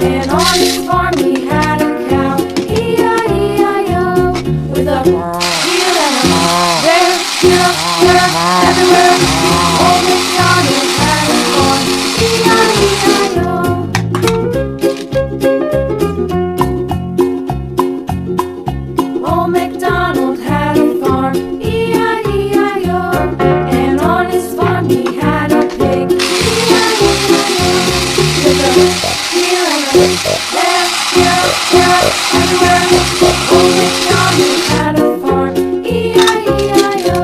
And on his farm he had a cow, E-I-E-I-O, with a here and a there, here, everywhere. Old MacDonald had a farm, E-I-E-I-O. Old MacDonald had a farm, E-I-E-I-O, and on his farm he had a pig, E-I-E-I-O, with a here and a there, here, everywhere. Old MacDonald had a farm, E-I-E-I-O.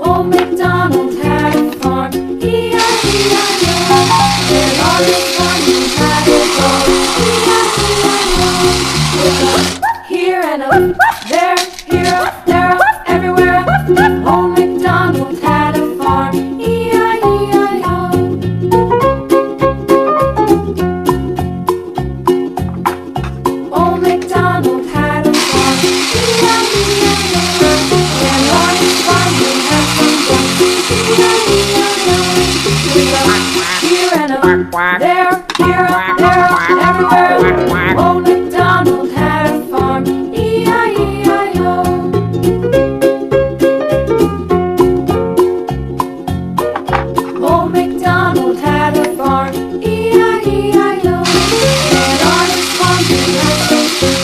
Old MacDonald had a farm, E-I-E-I-O, and on his farm he had a dog, E-I-E-I-O, with a here and a there, everywhere. Old MacDonald had a farm, E-I-E-I-O. Old MacDonald had a farm, E-I-E-I-O, and on his farm he had some ducks, E-I-E-I-O, with a here and a there, everywhere. Old MacDonald had a farm, E-I-E-I-O. Old MacDonald had a farm, E-I-E-I-O, and on his farm he had some sheep,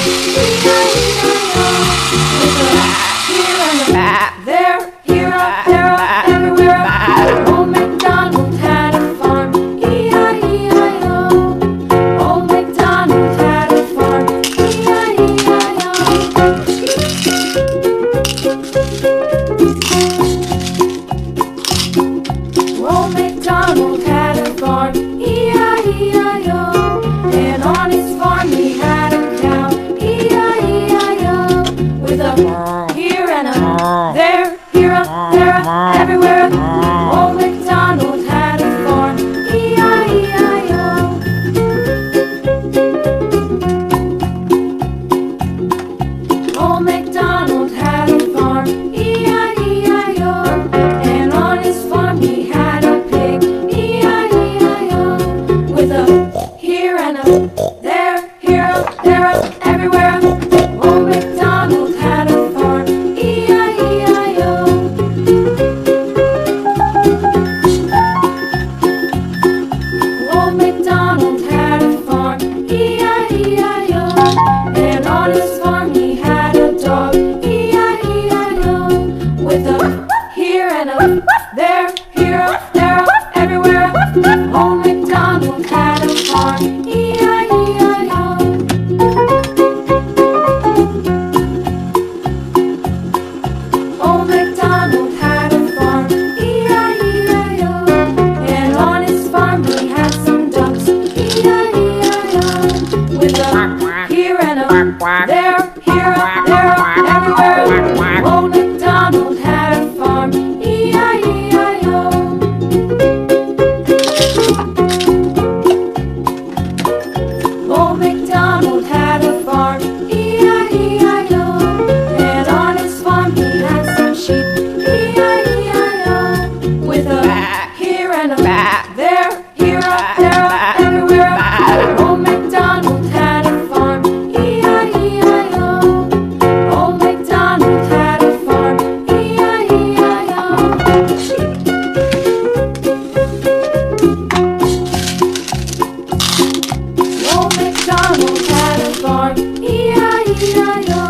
E-I-E-I-O, with a here and a there, everywhere. Old MacDonald had a farm, E-I-E-I-O. Old MacDonald had a farm, E-I-E-I-O. Old MacDonald had a farm, E-I-E-I-O, and on his farm he had a cow, E-I-E-I-O, with a here and a there, everywhere. Old MacDonald had a farm, E-I-E-I-O. Old MacDonald had a farm, E-I-E-I-O, and on his farm he had a pig, E-I-E-I-O, with a here and a there, everywhere. Old MacDonald had a farm, E-I-E-I-O. Old MacDonald had a farm, E-I-E-I-O, and on his farm he had a dog, E-I-E-I-O, with a here and a there, everywhere. Old MacDonald had a farm, E-I-E-I-O. Old MacDonald had a farm, E-I-E-I-O, and on his farm he had some ducks, E-I-E-I-O, with a here and a there, everywhere. Old MacDonald had a farm, E-I-E-I-O. Old MacDonald had a farm, E-I-E-I-O, and on his farm he had some sheep, E-I-E-I-O, with a here and a there, everywhere. Old MacDonald had a farm, E-I-E-I-O. Old MacDonald had a farm, E-I-E-I-O. Old MacDonald had a farm, E-I-E-I-O,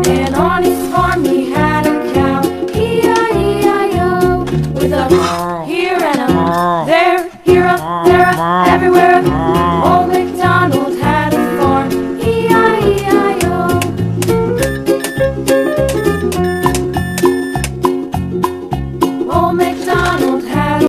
and on his farm he had a cow, E-I-E-I-O, with a here and a there, everywhere.